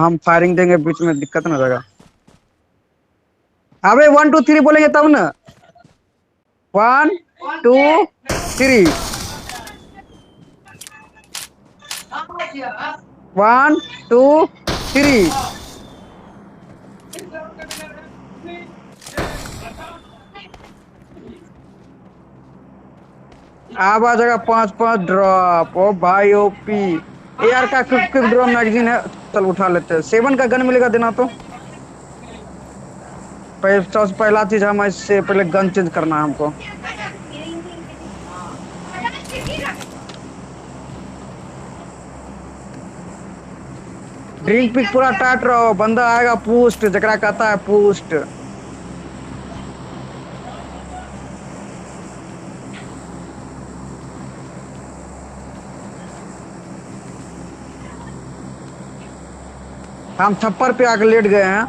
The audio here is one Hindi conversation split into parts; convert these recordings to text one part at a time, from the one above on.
हम फायरिंग देंगे बीच में, दिक्कत ना रहेगा। अबे 1 2 3 बोलेंगे तब ना। 1 2 3। 1 2 3। अब आ जाएगा 5 5 ड्रॉप। ओ भाई ओपी। एआर का क्विक क्विक ड्रॉप मैगजीन है, चल उठा लेते हैं। 7 का गन मिलेगा देना तो। सबसे पहला चीज हम इससे पहले गन चेंज करना है हमको। ड्रिंक पिक पूरा टाइट रहो, बंदा आएगा पूस्ट, जकरा कहता है पूस्ट। हम छप्पर पे आके लेट गए हैं।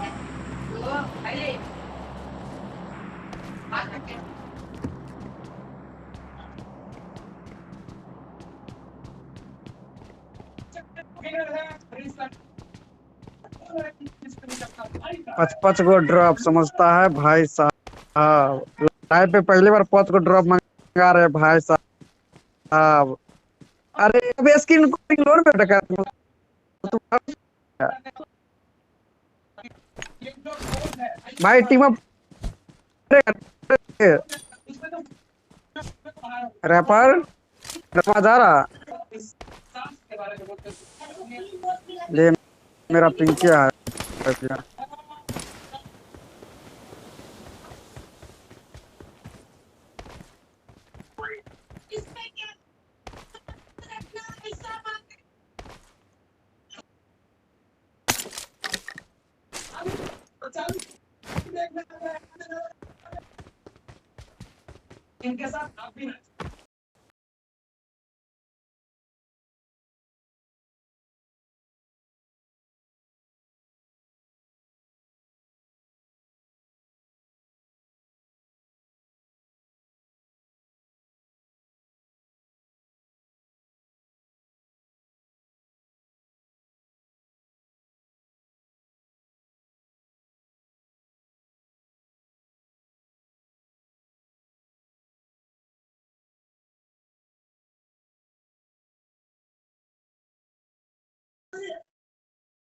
पच पच गो ड्रॉप समझता है भाई साहब। लाइव पे पहली बार 5 को ड्रॉप मंगा रहे भाई साहब। अरे अबे स्क्रीन लोड पे रखा है भाई। टीम अप रैपर जा रहा ले। मेरा पिंक क्या है? इनके साथ आप भी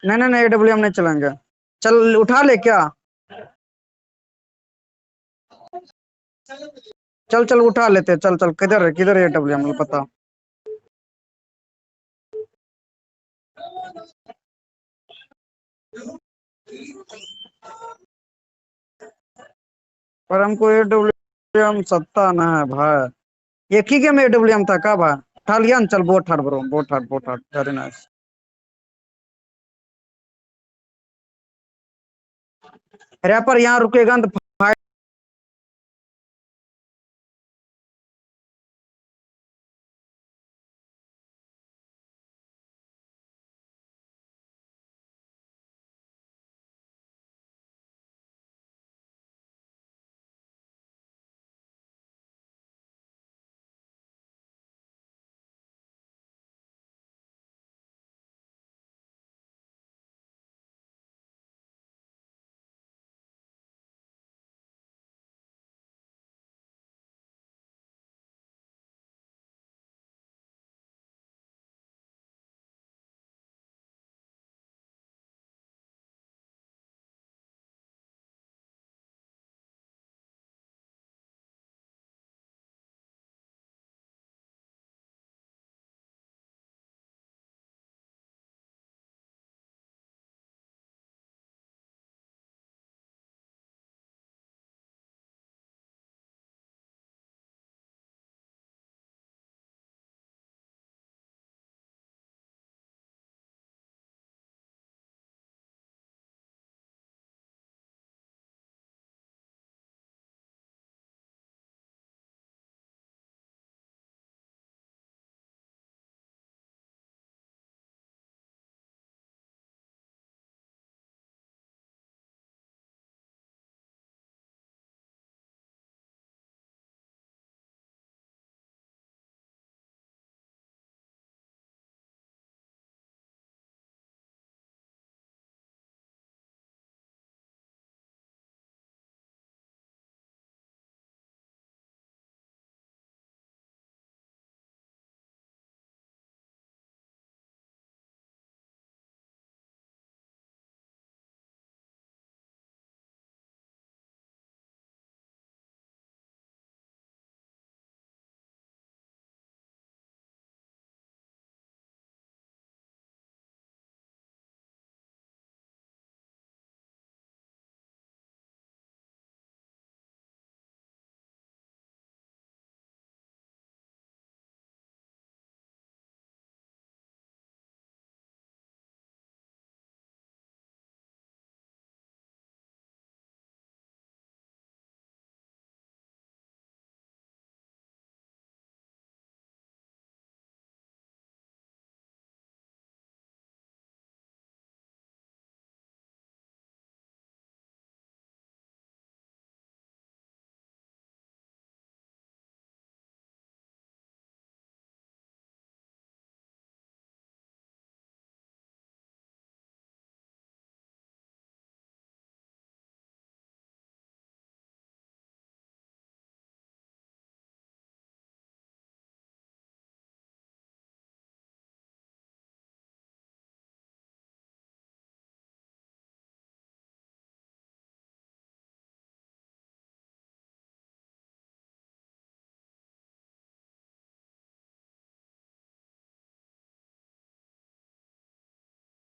नहीं नहीं नहीं, AWM नहीं चलेंगे। चल उठा ले क्या? चल चल उठा लेते, चल चल। किधर है, किधर है AWM पता। पर हमको AWM सत्ता ना है भाई। एक ही गेम में AWM था का भाई? उठा लिया ना, चल बोट हट ब्रो, बोट हट, बोट हट, वेरी नाइस। रैपर यहाँ रुकेगा तो